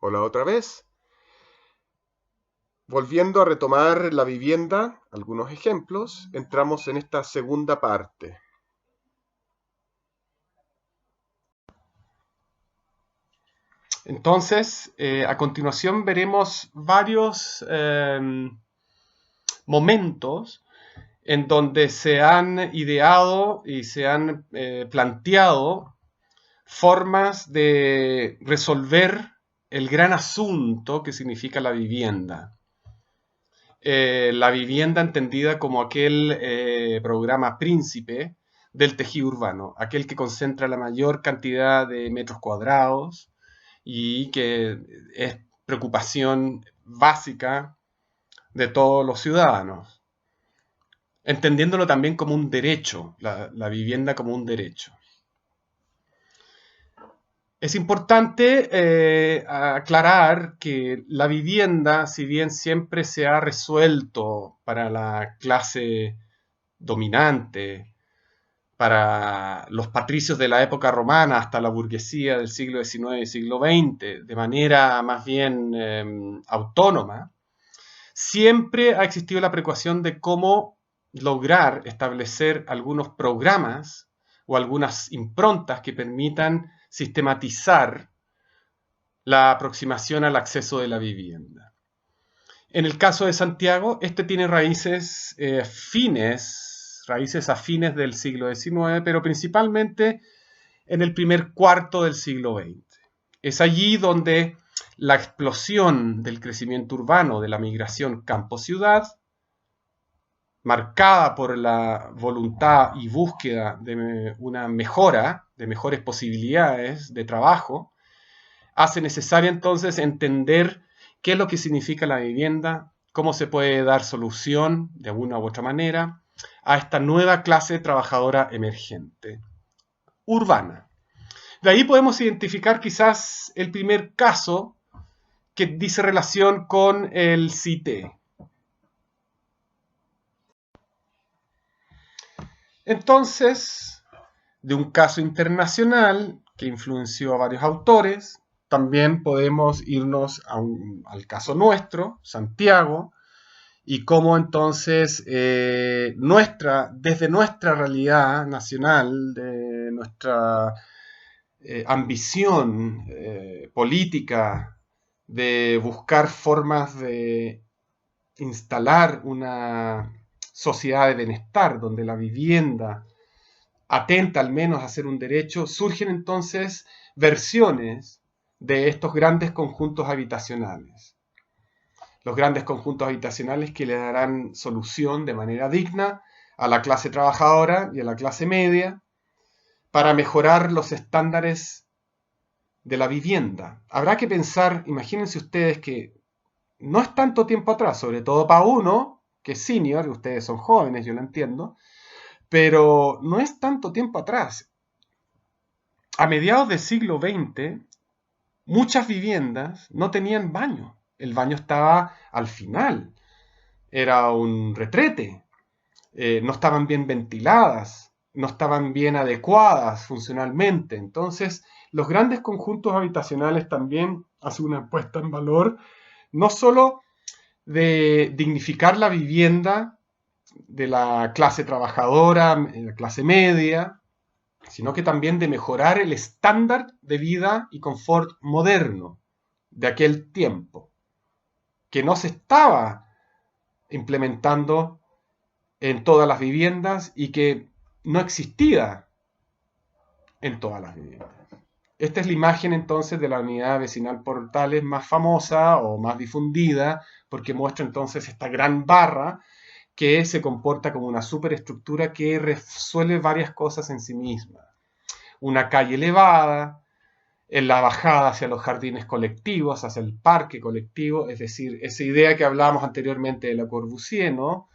Hola otra vez. Volviendo a retomar la vivienda, algunos ejemplos, entramos en esta segunda parte. Entonces, a continuación veremos varios momentos en donde se han ideado y se han planteado formas de resolver el gran asunto que significa la vivienda. La vivienda entendida como aquel programa príncipe del tejido urbano, aquel que concentra la mayor cantidad de metros cuadrados y que es preocupación básica de todos los ciudadanos, entendiéndolo también como un derecho, la vivienda como un derecho. Es importante aclarar que la vivienda, si bien siempre se ha resuelto para la clase dominante, para los patricios de la época romana hasta la burguesía del siglo XIX y siglo XX, de manera más bien autónoma, siempre ha existido la preocupación de cómo lograr establecer algunos programas o algunas improntas que permitan sistematizar la aproximación al acceso de la vivienda. En el caso de Santiago, este tiene raíces afines del siglo XIX, pero principalmente en el primer cuarto del siglo XX. Es allí donde la explosión del crecimiento urbano, de la migración campo-ciudad, marcada por la voluntad y búsqueda de una mejora, de mejores posibilidades de trabajo, hace necesario entonces entender qué es lo que significa la vivienda, cómo se puede dar solución de una u otra manera a esta nueva clase trabajadora emergente, urbana. De ahí podemos identificar quizás el primer caso que dice relación con el CITE. Entonces, de un caso internacional que influenció a varios autores, también podemos irnos al caso nuestro, Santiago, y cómo entonces desde nuestra realidad nacional, de nuestra ambición política de buscar formas de instalar una sociedad de bienestar donde la vivienda atenta al menos a ser un derecho, surgen entonces versiones de estos grandes conjuntos habitacionales. Los grandes conjuntos habitacionales que le darán solución de manera digna a la clase trabajadora y a la clase media para mejorar los estándares de la vivienda. Habrá que pensar, imagínense ustedes que no es tanto tiempo atrás, sobre todo para uno, que es senior, ustedes son jóvenes, yo lo entiendo, pero no es tanto tiempo atrás. A mediados del siglo XX, muchas viviendas no tenían baño. El baño estaba al final. Era un retrete. No estaban bien ventiladas, no estaban bien adecuadas funcionalmente. Entonces, los grandes conjuntos habitacionales también hacen una puesta en valor, no solo de dignificar la vivienda de la clase trabajadora, la clase media, sino que también de mejorar el estándar de vida y confort moderno de aquel tiempo, que no se estaba implementando en todas las viviendas y que no existía en todas las viviendas. Esta es la imagen entonces de la unidad vecinal Portales más famosa o más difundida, porque muestra entonces esta gran barra que se comporta como una superestructura que resuelve varias cosas en sí misma. Una calle elevada, en la bajada hacia los jardines colectivos, hacia el parque colectivo, es decir, esa idea que hablábamos anteriormente de Le Corbusier, ¿no?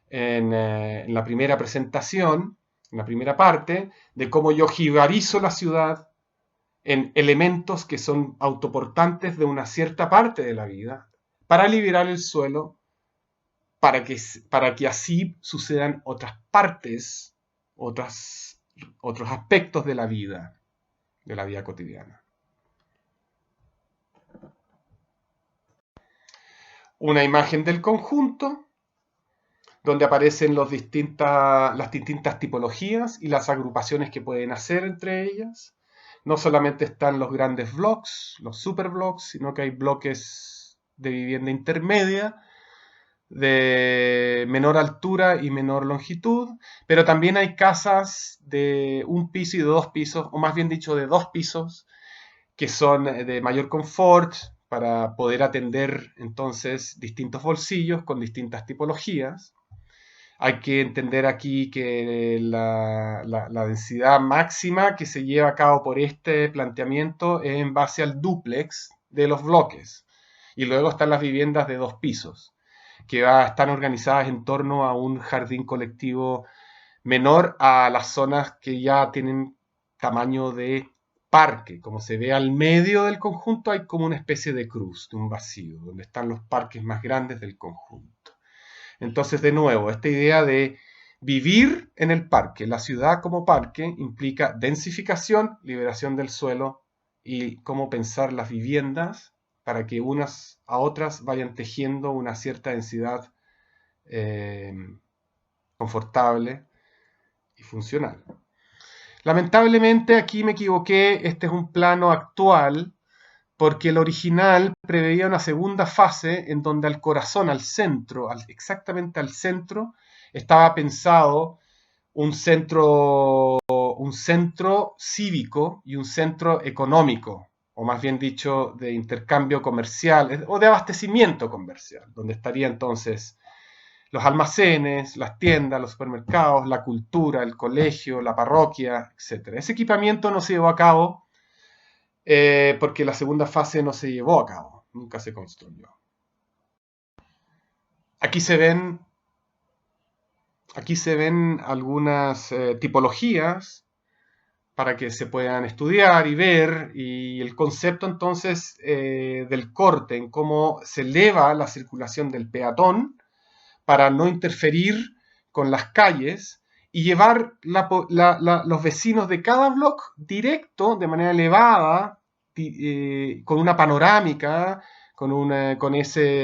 En la primera presentación, en la primera parte, de cómo yo jibarizo la ciudad en elementos que son autoportantes de una cierta parte de la vida, para liberar el suelo, para que así sucedan otras partes, otros aspectos de la vida cotidiana. una imagen del conjunto, donde aparecen las distintas tipologías y las agrupaciones que pueden hacer entre ellas. No solamente están los grandes blocks, los superblocks, sino que hay bloques de vivienda intermedia, de menor altura y menor longitud, pero también hay casas de un piso y de dos pisos, o más bien dicho de dos pisos, que son de mayor confort para poder atender entonces distintos bolsillos con distintas tipologías. Hay que entender aquí que la densidad máxima que se lleva a cabo por este planteamiento es en base al dúplex de los bloques. Y luego están las viviendas de dos pisos, que están organizadas en torno a un jardín colectivo menor a las zonas que ya tienen tamaño de parque. Como se ve al medio del conjunto hay como una especie de cruz, de un vacío, donde están los parques más grandes del conjunto. Entonces, de nuevo, esta idea de vivir en el parque, la ciudad como parque, implica densificación, liberación del suelo y cómo pensar las viviendas para que unas a otras vayan tejiendo una cierta densidad confortable y funcional. Lamentablemente aquí me equivoqué, este es un plano actual porque el original preveía una segunda fase en donde al corazón, al centro, exactamente al centro, estaba pensado un centro cívico y un centro económico, o más bien dicho, de intercambio comercial o de abastecimiento comercial, donde estaría entonces los almacenes, las tiendas, los supermercados, la cultura, el colegio, la parroquia, etc. Ese equipamiento no se llevó a cabo porque la segunda fase no se llevó a cabo, nunca se construyó. Aquí se ven algunas tipologías para que se puedan estudiar y ver, y el concepto entonces del corte, en cómo se eleva la circulación del peatón para no interferir con las calles y llevar los vecinos de cada bloque directo, de manera elevada, con una panorámica, con esa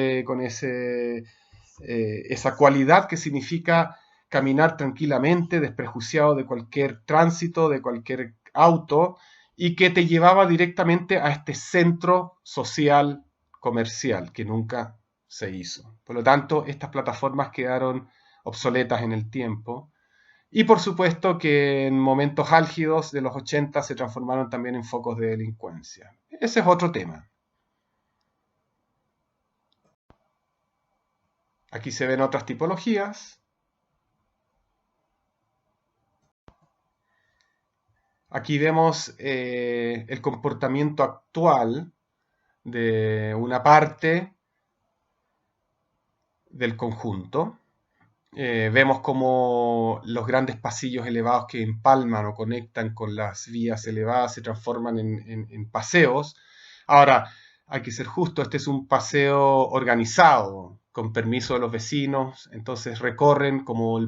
cualidad que significa caminar tranquilamente, desprejuiciado de cualquier tránsito, de cualquier auto, y que te llevaba directamente a este centro social comercial que nunca se hizo. Por lo tanto, estas plataformas quedaron obsoletas en el tiempo. Y por supuesto que en momentos álgidos de los 80 se transformaron también en focos de delincuencia. Ese es otro tema. Aquí se ven otras tipologías. Aquí vemos el comportamiento actual de una parte del conjunto. Vemos como los grandes pasillos elevados que empalman o conectan con las vías elevadas se transforman en paseos. Ahora, hay que ser justo, este es un paseo organizado, con permiso de los vecinos, entonces recorren como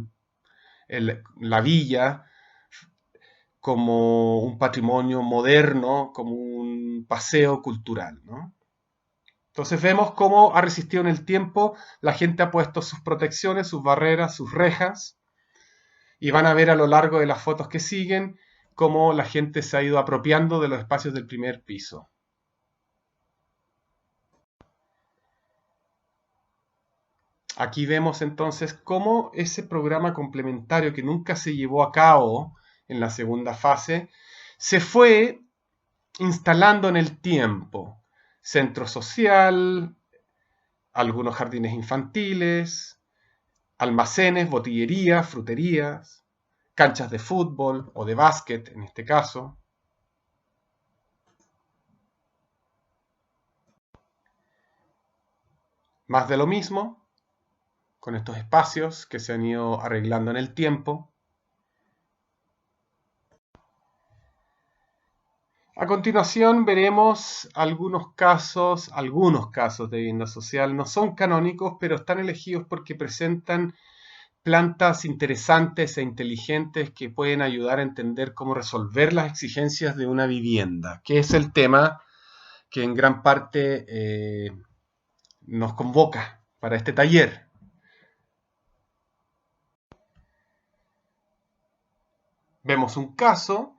la villa como un patrimonio moderno, como un paseo cultural, ¿no? Entonces vemos cómo ha resistido en el tiempo, la gente ha puesto sus protecciones, sus barreras, sus rejas, y van a ver a lo largo de las fotos que siguen cómo la gente se ha ido apropiando de los espacios del primer piso. Aquí vemos entonces cómo ese programa complementario que nunca se llevó a cabo en la segunda fase se fue instalando en el tiempo. Centro social, algunos jardines infantiles, almacenes, botillerías, fruterías, canchas de fútbol o de básquet en este caso. Más de lo mismo, con estos espacios que se han ido arreglando en el tiempo. A continuación veremos algunos casos de vivienda social. No son canónicos, pero están elegidos porque presentan plantas interesantes e inteligentes que pueden ayudar a entender cómo resolver las exigencias de una vivienda, que es el tema que en gran parte nos convoca para este taller. Vemos un caso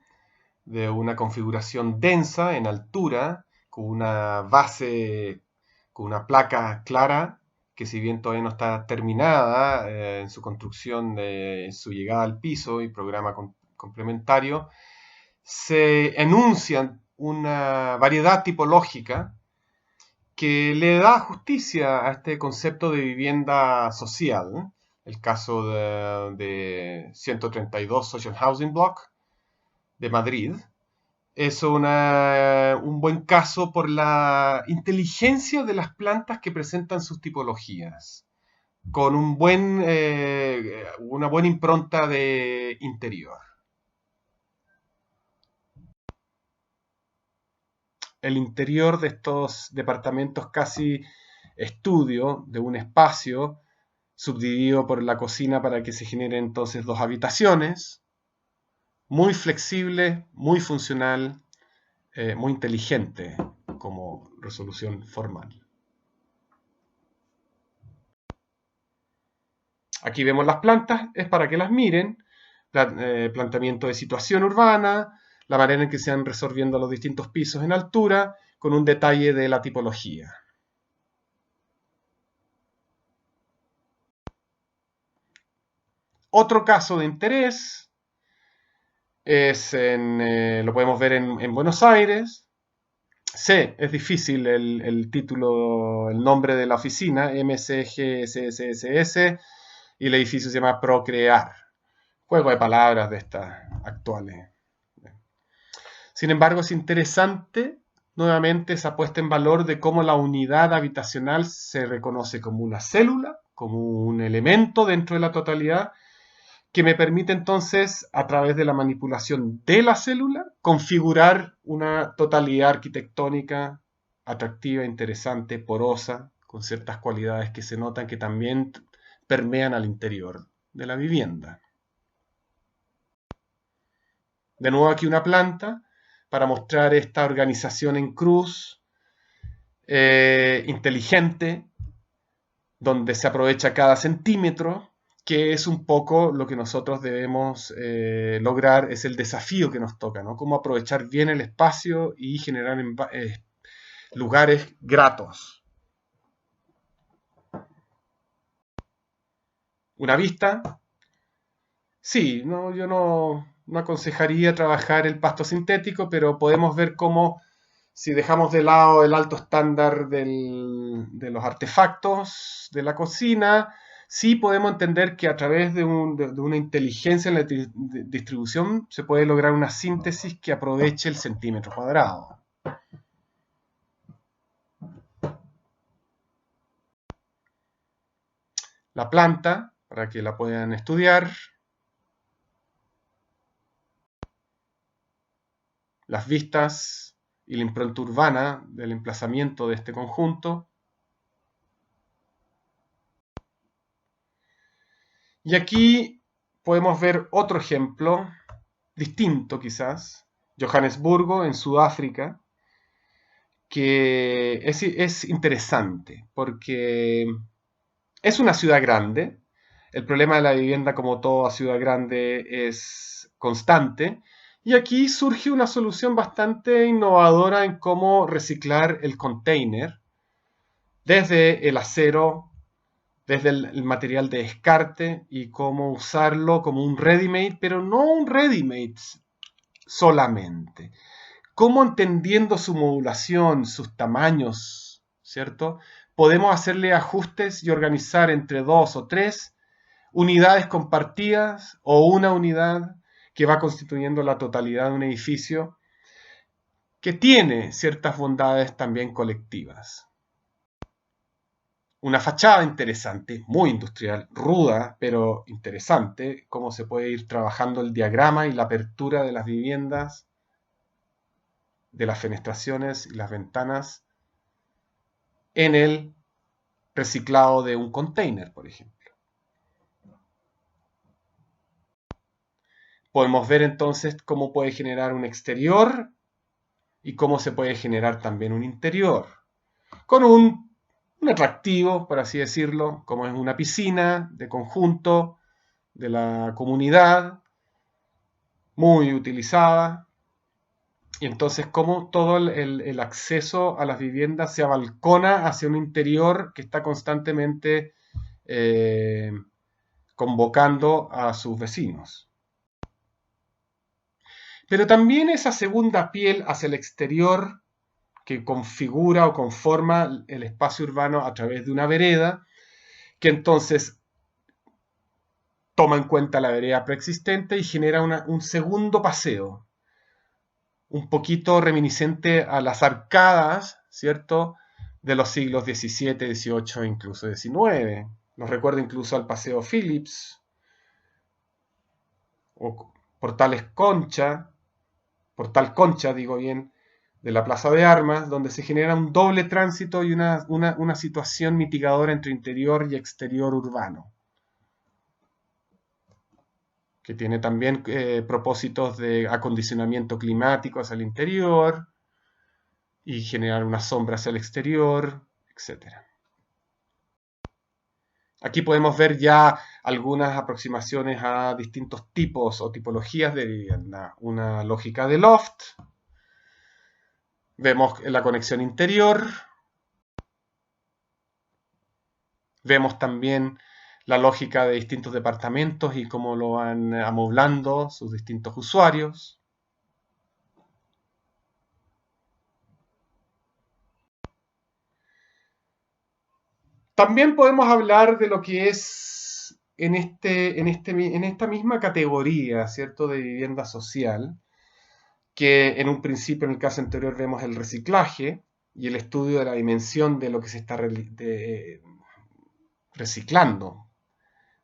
de una configuración densa en altura, con una base, con una placa clara, que si bien todavía no está terminada en su construcción, en su llegada al piso y programa complementario, se enuncian una variedad tipológica que le da justicia a este concepto de vivienda social. El caso de 132 Social Housing Block de Madrid es un buen caso por la inteligencia de las plantas que presentan sus tipologías, con una buena impronta de interior. El interior de estos departamentos casi estudio de un espacio subdividido por la cocina para que se generen entonces dos habitaciones, muy flexible, muy funcional, muy inteligente como resolución formal. Aquí vemos las plantas, es para que las miren, planteamiento de situación urbana, la manera en que se van resolviendo los distintos pisos en altura, con un detalle de la tipología. Otro caso de interés lo podemos ver en Buenos Aires. Sí, es difícil el título, el nombre de la oficina, MCGSSS, y el edificio se llama Procrear. Juego de palabras de estas actuales. Sin embargo, es interesante nuevamente esa puesta en valor de cómo la unidad habitacional se reconoce como una célula, como un elemento dentro de la totalidad, que me permite entonces, a través de la manipulación de la célula, configurar una totalidad arquitectónica atractiva, interesante, porosa, con ciertas cualidades que se notan que también permean al interior de la vivienda. De nuevo aquí una planta para mostrar esta organización en cruz, inteligente, donde se aprovecha cada centímetro, que es un poco lo que nosotros debemos lograr, es el desafío que nos toca, ¿no? Cómo aprovechar bien el espacio y generar lugares gratos. Una vista, sí, no, yo no aconsejaría trabajar el pasto sintético, pero podemos ver cómo si dejamos de lado el alto estándar de los artefactos de la cocina, sí podemos entender que a través de una inteligencia en la distribución se puede lograr una síntesis que aproveche el centímetro cuadrado. La planta, para que la puedan estudiar. Las vistas y la impronta urbana del emplazamiento de este conjunto. Y aquí podemos ver otro ejemplo, distinto quizás, Johannesburgo en Sudáfrica, que es interesante porque es una ciudad grande. El problema de la vivienda, como toda ciudad grande, es constante. Y aquí surge una solución bastante innovadora en cómo reciclar el container desde el acero, desde el material de descarte y cómo usarlo como un ready-made, pero no un ready-made solamente. Cómo entendiendo su modulación, sus tamaños, ¿cierto? Podemos hacerle ajustes y organizar entre 2 o 3 unidades compartidas o una unidad que va constituyendo la totalidad de un edificio que tiene ciertas bondades también colectivas. Una fachada interesante, muy industrial, ruda, pero interesante, cómo se puede ir trabajando el diagrama y la apertura de las viviendas, de las fenestraciones y las ventanas en el reciclado de un container, por ejemplo. Podemos ver entonces cómo puede generar un exterior y cómo se puede generar también un interior, con un un atractivo, por así decirlo, como es una piscina de conjunto de la comunidad, muy utilizada. Y entonces como todo el acceso a las viviendas se abalcona hacia un interior que está constantemente eh, convocando a sus vecinos. Pero también esa segunda piel hacia el exterior que configura o conforma el espacio urbano a través de una vereda, que entonces toma en cuenta la vereda preexistente y genera un segundo paseo, un poquito reminiscente a las arcadas, ¿cierto?, de los siglos XVII, XVIII e incluso XIX. Nos recuerda incluso al Paseo Phillips o Portal Concha, digo bien, de la Plaza de Armas, donde se genera un doble tránsito y una situación mitigadora entre interior y exterior urbano, que tiene también propósitos de acondicionamiento climático hacia el interior y generar una sombra hacia el exterior, etc. Aquí podemos ver ya algunas aproximaciones a distintos tipos o tipologías de vivienda. Una lógica de loft. Vemos la conexión interior. Vemos también la lógica de distintos departamentos y cómo lo van amoblando sus distintos usuarios. También podemos hablar de lo que es en esta misma categoría, ¿cierto?, de vivienda social, que en un principio, en el caso anterior, vemos el reciclaje y el estudio de la dimensión de lo que se está reciclando.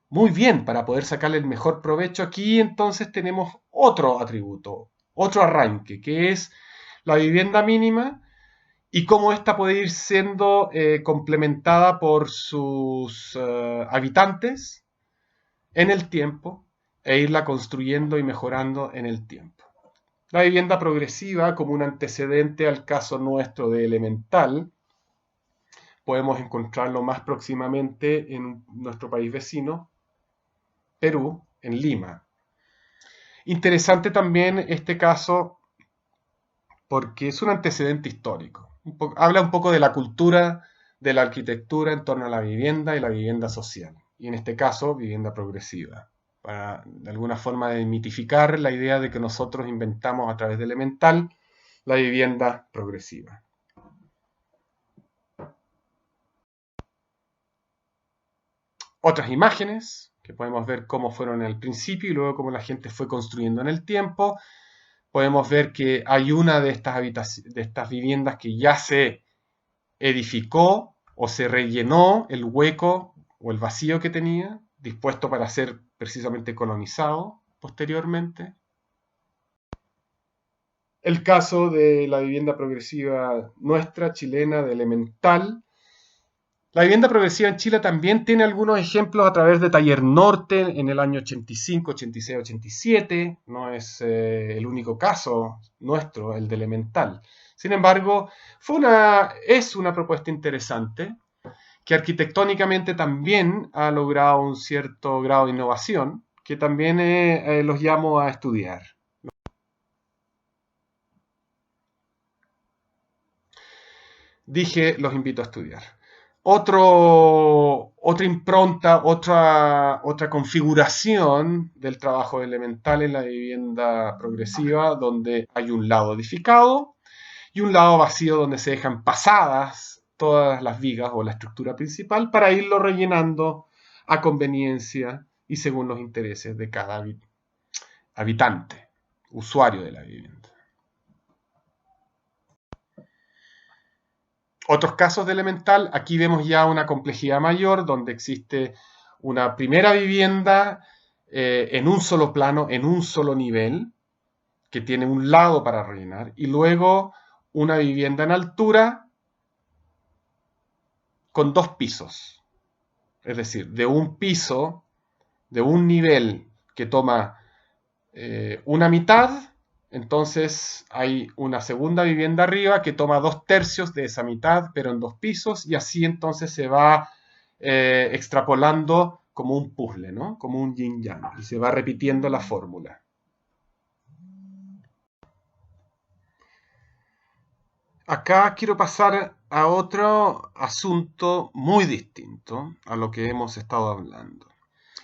Muy bien, para poder sacarle el mejor provecho, aquí entonces tenemos otro atributo, otro arranque, que es la vivienda mínima y cómo ésta puede ir siendo complementada por sus habitantes en el tiempo e irla construyendo y mejorando en el tiempo. La vivienda progresiva, como un antecedente al caso nuestro de Elemental, podemos encontrarlo más próximamente en nuestro país vecino, Perú, en Lima. Interesante también este caso porque es un antecedente histórico. Habla un poco de la cultura de la arquitectura en torno a la vivienda y la vivienda social. Y en este caso, vivienda progresiva. Para de alguna forma desmitificar la idea de que nosotros inventamos a través de Elemental la vivienda progresiva. Otras imágenes que podemos ver cómo fueron en el principio y luego cómo la gente fue construyendo en el tiempo. Podemos ver que hay una de estas viviendas que ya se edificó o se rellenó el hueco o el vacío que tenía, dispuesto para ser precisamente colonizado posteriormente. El caso de la vivienda progresiva nuestra, chilena, de Elemental. La vivienda progresiva en Chile también tiene algunos ejemplos a través de Taller Norte en el año 85, 86, 87. No es el único caso nuestro, el de Elemental. Sin embargo, es una propuesta interesante que arquitectónicamente también ha logrado un cierto grado de innovación, que también los llamo a estudiar. Dije, los invito a estudiar. Otra impronta, otra configuración del trabajo elemental en la vivienda progresiva, donde hay un lado edificado y un lado vacío donde se dejan pasadas todas las vigas o la estructura principal para irlo rellenando a conveniencia y según los intereses de cada habitante, usuario de la vivienda. Otros casos de elemental, aquí vemos ya una complejidad mayor donde existe una primera vivienda en un solo plano, en un solo nivel, que tiene un lado para rellenar, y luego una vivienda en altura con dos pisos. Es decir, de un piso, de un nivel que toma una mitad, Entonces hay una segunda vivienda arriba que toma 2/3 de esa mitad, pero en 2 pisos, y así entonces se va extrapolando como un puzzle, ¿no? Como un yin-yang, y se va repitiendo la fórmula. Acá quiero pasar a otro asunto muy distinto a lo que hemos estado hablando.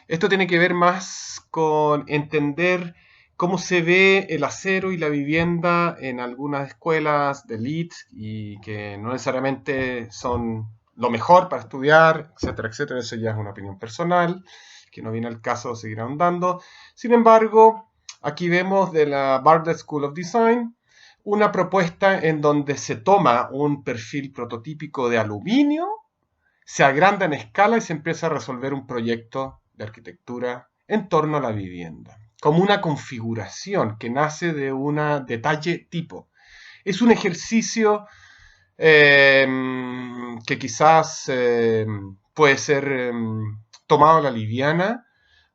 Esto tiene que ver más con entender cómo se ve el acero y la vivienda en algunas escuelas de elite y que no necesariamente son lo mejor para estudiar, etcétera, etcétera. Eso ya es una opinión personal, que no viene al caso seguir ahondando. Sin embargo, aquí vemos de la Bartlett School of Design una propuesta en donde se toma un perfil prototípico de aluminio, se agranda en escala y se empieza a resolver un proyecto de arquitectura en torno a la vivienda, como una configuración que nace de un detalle tipo. Es un ejercicio eh, que quizás puede ser tomado a la liviana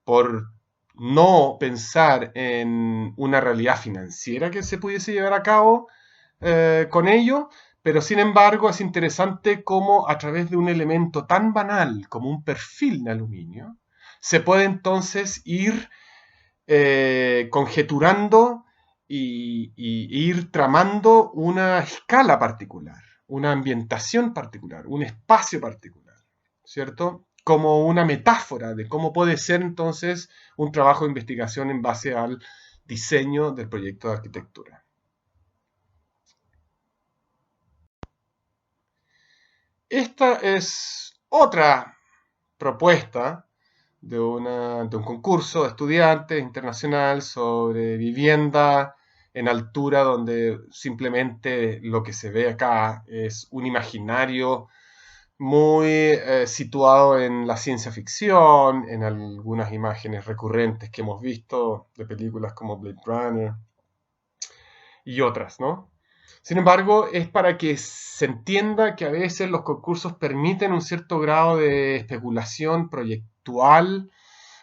por no pensar en una realidad financiera que se pudiese llevar a cabo con ello, pero sin embargo es interesante cómo a través de un elemento tan banal como un perfil de aluminio, se puede entonces ir conjeturando y ir tramando una escala particular, una ambientación particular, un espacio particular, ¿cierto? Como una metáfora de cómo puede ser entonces un trabajo de investigación en base al diseño del proyecto de arquitectura. Esta es otra propuesta de un concurso de estudiantes internacional sobre vivienda en altura, donde simplemente lo que se ve acá es un imaginario muy situado en la ciencia ficción, en algunas imágenes recurrentes que hemos visto de películas como Blade Runner y otras, ¿no? Sin embargo, es para que se entienda que a veces los concursos permiten un cierto grado de especulación proyectual,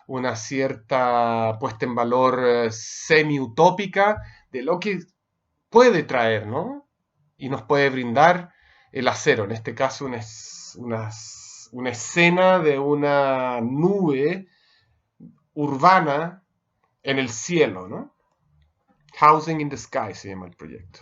una cierta puesta en valor semi-utópica de lo que puede traer, ¿no? Y nos puede brindar el acero, en este caso una escena de una nube urbana en el cielo, ¿no? Housing in the Sky se llama el proyecto.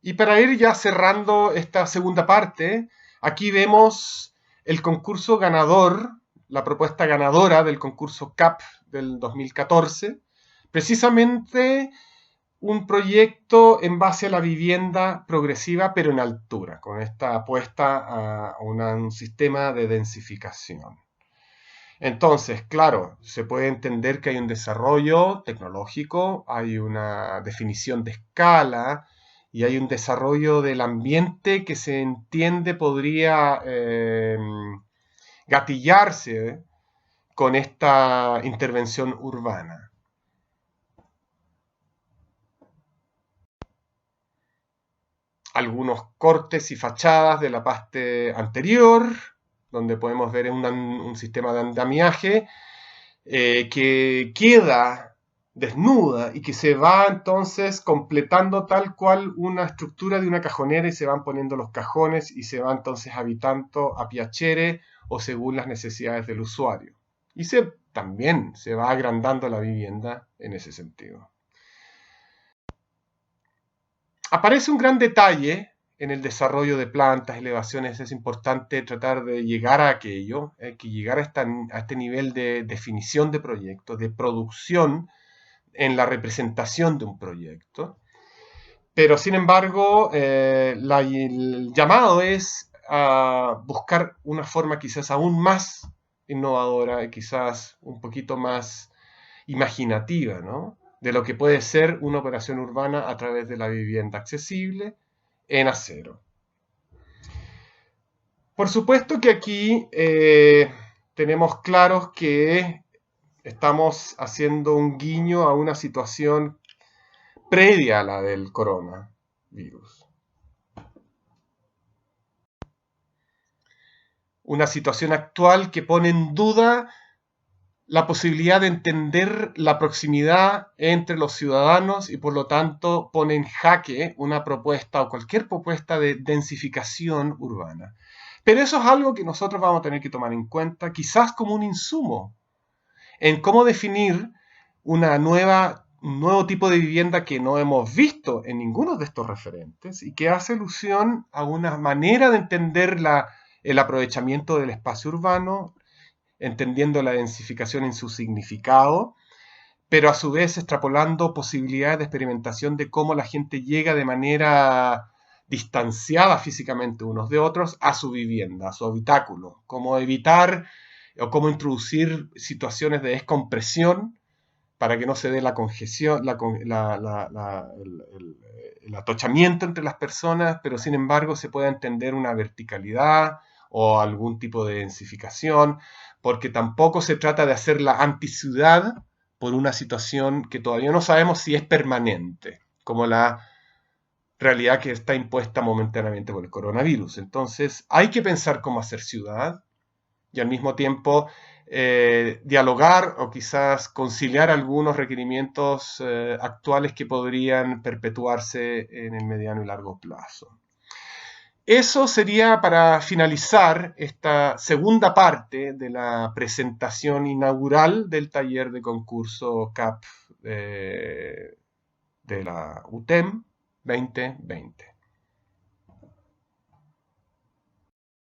Y para ir ya cerrando esta segunda parte, aquí vemos el concurso ganador, la propuesta ganadora del concurso CAP del 2014, precisamente un proyecto en base a la vivienda progresiva, pero en altura, con esta apuesta a un sistema de densificación. Entonces, claro, se puede entender que hay un desarrollo tecnológico, hay una definición de escala y hay un desarrollo del ambiente que se entiende podría gatillarse con esta intervención urbana. Algunos cortes y fachadas de la parte anterior, donde podemos ver un sistema de andamiaje que queda desnuda y que se va entonces completando tal cual una estructura de una cajonera y se van poniendo los cajones y se va entonces habitando a piacere o según las necesidades del usuario. Y también se va agrandando la vivienda en ese sentido. Aparece un gran detalle en el desarrollo de plantas, elevaciones, es importante tratar de llegar a aquello, que llegar a este nivel de definición de proyecto, de producción en la representación de un proyecto. Pero sin embargo, el llamado es a buscar una forma quizás aún más innovadora y quizás un poquito más imaginativa, ¿no? De lo que puede ser una operación urbana a través de la vivienda accesible en acero. Por supuesto que aquí tenemos claros que estamos haciendo un guiño a una situación previa a la del coronavirus. Una situación actual que pone en duda la posibilidad de entender la proximidad entre los ciudadanos y por lo tanto pone en jaque una propuesta o cualquier propuesta de densificación urbana. Pero eso es algo que nosotros vamos a tener que tomar en cuenta, quizás como un insumo, en cómo definir un nuevo tipo de vivienda que no hemos visto en ninguno de estos referentes y que hace alusión a una manera de entender el aprovechamiento del espacio urbano, entendiendo la densificación en su significado, pero a su vez extrapolando posibilidades de experimentación de cómo la gente llega de manera distanciada físicamente unos de otros a su vivienda, a su habitáculo, cómo evitar o cómo introducir situaciones de descompresión para que no se dé la congestión, el atochamiento entre las personas, pero sin embargo se pueda entender una verticalidad o algún tipo de densificación, porque tampoco se trata de hacer la anticiudad por una situación que todavía no sabemos si es permanente, como la realidad que está impuesta momentáneamente por el coronavirus. Entonces hay que pensar cómo hacer ciudad y al mismo tiempo dialogar o quizás conciliar algunos requerimientos actuales que podrían perpetuarse en el mediano y largo plazo. Eso sería para finalizar esta segunda parte de la presentación inaugural del taller de concurso CAP de la UTEM 2020.